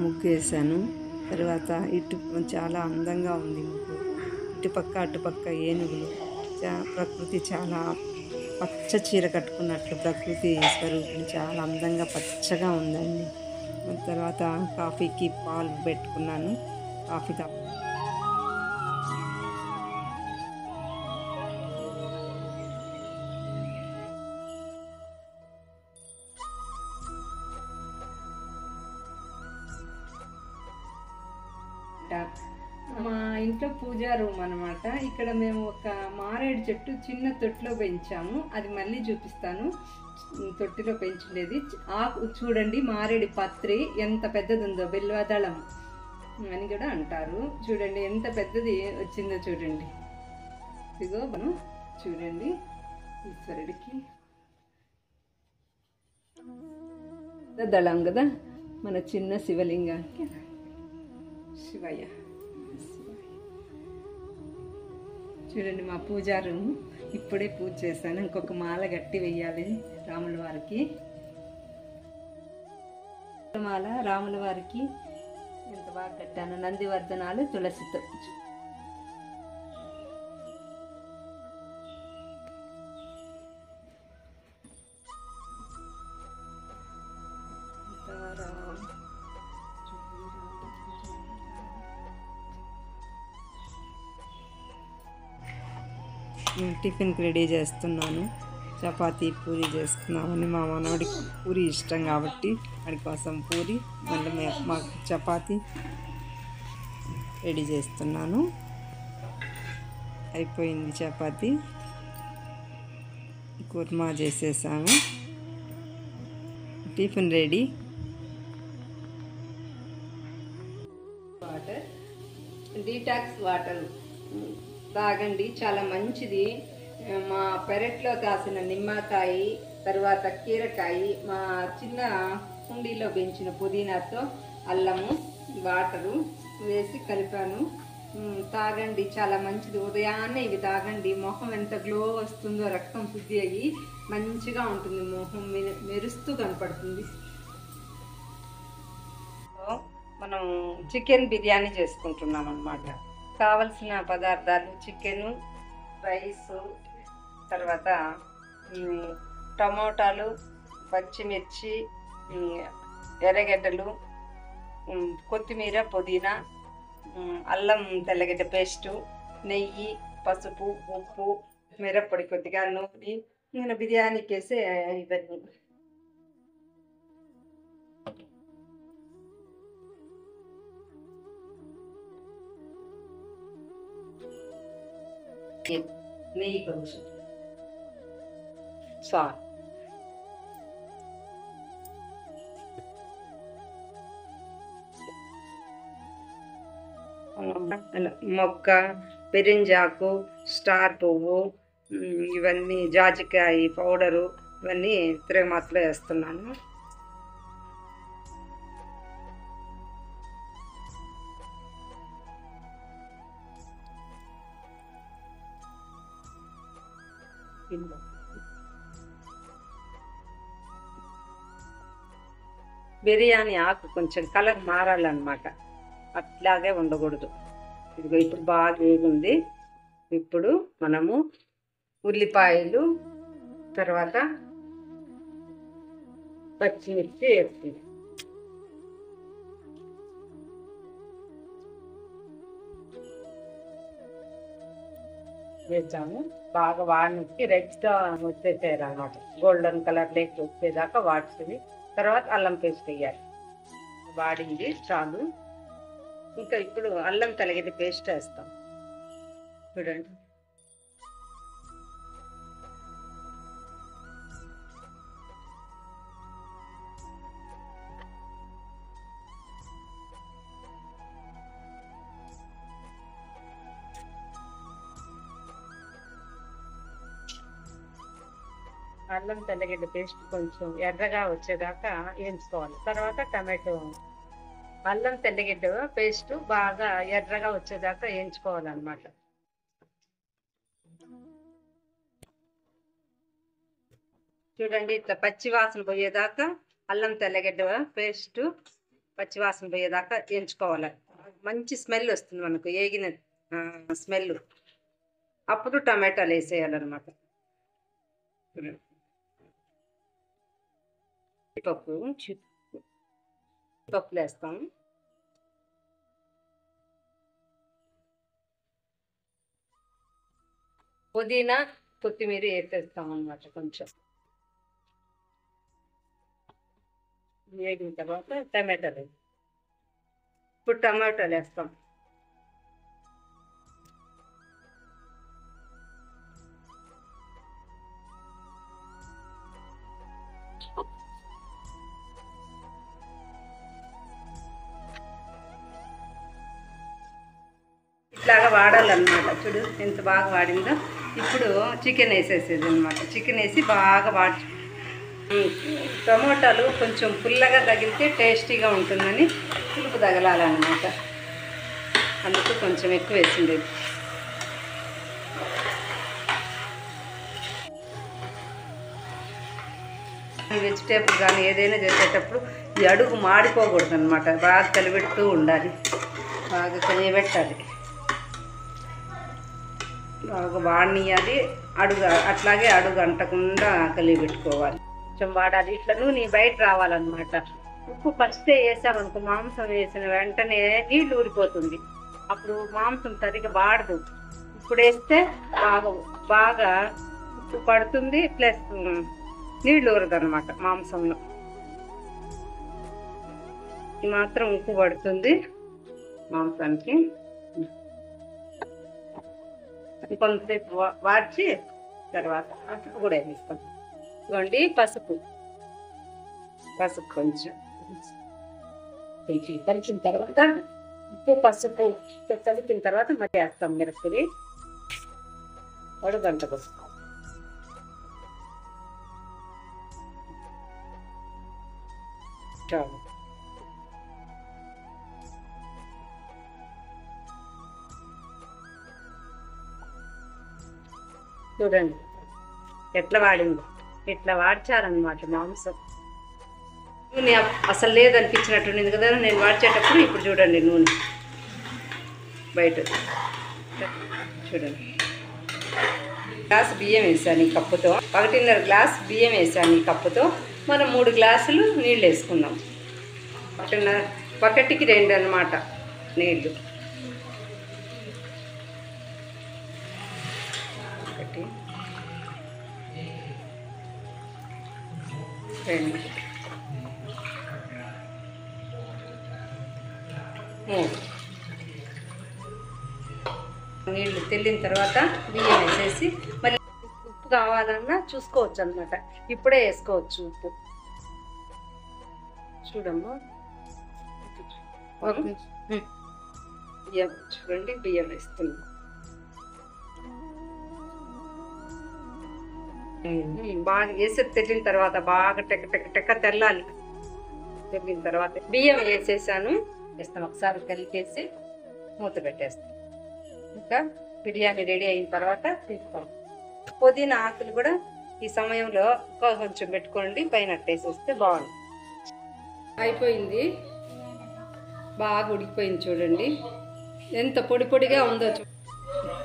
ముగ్గు వేసాను. తర్వాత ఇటు చాలా అందంగా ఉంది ముగ్గు. ఇటుపక్క అటుపక్క ఏనుగులు. ప్రకృతి చాలా పచ్చ చీర కట్టుకున్నట్లు ప్రకృతి స్వరూపిణి చాలా అందంగా పచ్చగా ఉందండి. తర్వాత కాఫీకి పాలు పెట్టుకున్నాను. కాఫీ మా ఇంట్లో పూజా రూమ్ అనమాట. ఇక్కడ మేము ఒక మారేడు చెట్టు చిన్న తొట్టిలో పెంచాము. అది మళ్ళీ చూపిస్తాను. తొట్టిలో పెంచుండేది ఆకు చూడండి. మారేడు పత్రి ఎంత పెద్దది ఉందో, బెల్వదళం అని కూడా అంటారు. చూడండి ఎంత పెద్దది వచ్చిందో చూడండి. ఇదిగో మనం చూడండి ఈశ్వరుడికి దళం కదా, మన చిన్న శివలింగానికి. శివయ్య చూడండి మా పూజారు ఇప్పుడే పూజ చేశాను. ఇంకొక మాల గట్టి వెయ్యాలి రాముల వారికి. మాల రాముల వారికి ఎంత బాగా కట్టాను. నందివర్ధనాలు తులసితో. టిఫిన్కి రెడీ చేస్తున్నాను. చపాతీ పూరి చేసుకున్నామని మా మనవడికి పూరి ఇష్టం కాబట్టి వాడి కోసం పూరి, మళ్ళీ మాకు చపాతీ రెడీ చేస్తున్నాను. అయిపోయింది చపాతీ. కుర్మా చేసేసాము. Tiffin ready. Water, detox water తాగండి, చాలా మంచిది. మా పెరట్లో కాసిన నిమ్మకాయ, తర్వాత కీరకాయ, మా చిన్న కుండీలో పెంచిన పుదీనాతో అల్లము వాటరు వేసి కలిపాను. తాగండి, చాలా మంచిది. ఉదయాన్నే ఇవి తాగండి. మొహం ఎంత గ్లో వస్తుందో, రక్తం శుద్ధి అయ్యి మంచిగా ఉంటుంది. మొహం మెరుస్తూ కనపడుతుంది. మనం చికెన్ బిర్యానీ చేసుకుంటున్నాం అన్నమాట. కావలసిన పదార్థాలు చికెను, రైసు, తర్వాత టమోటాలు, పచ్చిమిర్చి, ఎర్రగడ్డలు, కొత్తిమీర, పుదీనా, అల్లం తెల్లగడ్డ పేస్టు, నెయ్యి, పసుపు, ఉప్పు, మిరప్పొడి, కొద్దిగా నూనె. నేను బిర్యానీకి వేసే ఇవన్నీ. నెయ్యి కొంచెం, సాల్ట్, మొక్క, పెరింజాకు, స్టార్ పువ్వు, ఇవన్నీ జాజికాయ పౌడరు, ఇవన్నీ తిరగమాతలో వేస్తున్నాను. బిర్యానీ ఆకు కొంచెం కలర్ మారాలన్నమాట, అట్లాగే ఉండకూడదు. ఇదిగో ఇప్పుడు బాగా వేగుంది. ఇప్పుడు మనము ఉల్లిపాయలు, తర్వాత పచ్చిమిర్చి వేస్తుంది వేసాము. బాగా వాడికి రెడ్గా వచ్చేసారు అన్నమాట. గోల్డెన్ కలర్ లేక వచ్చేదాకా వాడుతుంది. తర్వాత అల్లం పేస్ట్ వేయాలి. వాడింది చాలు. ఇంకా ఇప్పుడు అల్లం తెల్లగడ్డ పేస్ట్ వేస్తాం. చూడండి, అల్లం తెల్లగడ్డ పేస్ట్ కొంచెం ఎర్రగా వచ్చేదాకా వేయించుకోవాలి. తర్వాత టమాటో, అల్లం తెల్లగడ్డ పేస్ట్ బాగా ఎర్రగా వచ్చేదాకా వేయించుకోవాలన్నమాట. చూడండి, ఇట్లా పచ్చి వాసన పోయేదాకా అల్లం తెల్లగడ్డ పేస్ట్ పచ్చివాసన పోయేదాకా వేయించుకోవాలి. మంచి స్మెల్ వస్తుంది మనకు, ఏగిన స్మెల్. అప్పుడు టమాటాలు వేసేయాలన్నమాట. పప్పులు వేస్తాం. పుదీనా కొత్తిమీర వేసేస్తాం అన్నమాట. కొంచెం వేగిన తర్వాత టమాటాలు, ఇప్పుడు టమాటాలు వేస్తాం. ఇట్లాగా వాడాలన్నమాట. చూడు ఎంత బాగా వాడిందో. ఇప్పుడు చికెన్ వేసేసేది అనమాట. చికెన్ వేసి బాగా వాడి, టమోటాలు కొంచెం పుల్లగా తగిలితే టేస్టీగా ఉంటుందని పులుపు తగలాలన్నమాట. అందుకు కొంచెం ఎక్కువ వేసిండేది. వెజిటేబుల్ కానీ ఏదైనా చేసేటప్పుడు ఈ అడుగు మాడిపోకూడదు అనమాట. బాగా కలిపెడుతూ ఉండాలి, బాగా కలియబెట్టాలి, బాగా వాడినియాలి. అడుగు అట్లాగే అడుగు అంటకుండా కలిపెట్టుకోవాలి. కొంచెం వాడాలి. ఇట్లా నూనె బయట రావాలన్నమాట. ఉప్పు ఫస్టే వేసామనుకో, మాంసం వేసిన వెంటనే నీళ్ళు ఊరిపోతుంది. అప్పుడు మాంసం సరిగా వాడదు. ఇప్పుడు వేస్తే బాగా బాగా ఉప్పు పడుతుంది, ప్లస్ నీళ్ళు ఊరదు అనమాట మాంసంలో. ఈ మాత్రం ఉప్పు పడుతుంది మాంసానికి. కొంతసేపు వాడ్చి తర్వాత పసుపు కూడా వేస్తాం. ఇవ్వండి పసుపు, పసుపు కొంచెం కలిపిన తర్వాత ఉప్పు పసుపు కలిపిన తర్వాత మళ్ళీ వేస్తాం మిరపది. గంట కోసం చాలు. చూడండి ఎట్లా వాడింది. ఇట్లా వాడ్చారనమాట మాంసం. నూనె అసలు లేదనిపించినట్టుండింది కదా నేను వాడ్చేటప్పుడు. ఇప్పుడు చూడండి నూనె బయట చూడండి. గ్లాస్ బియ్యం వేసాను ఈ కప్పుతో, 1.5 గ్లాస్ బియ్యం వేసాను ఈ కప్పుతో. మనం 3 గ్లాసులు నీళ్ళు వేసుకుందాం. 1కి 2 అన్నమాట నీళ్ళు. 1 2 3 నీళ్ళు తెల్లిన తర్వాత బియ్యం వేసేసి మళ్ళీ ఉప్పు కావాలన్నా చూసుకోవచ్చు అన్నమాట. ఇప్పుడే వేసుకోవచ్చు ఉప్పు. చూడమ్మా బియ్యం చూడండి, బియ్యం వేస్తున్నాం. బాగా వేసి తెల్లిన తర్వాత బాగా టెక్క తెల్లాలి. తెల్లిన తర్వాత బియ్యం వేసేసాను. వేస్తాను ఒకసారి కలిపేసి మూత పెట్టేస్తాం. ఇంకా బిర్యానీ రెడీ అయిన తర్వాత తీస్తాం. పుదీనా ఆకులు కూడా ఈ సమయంలో కొంచెం పెట్టుకోండి, పైన వేసేస్తే బాగుంది. అయిపోయింది, బాగా ఉడికిపోయింది. చూడండి ఎంత పొడి పొడిగా ఉందో.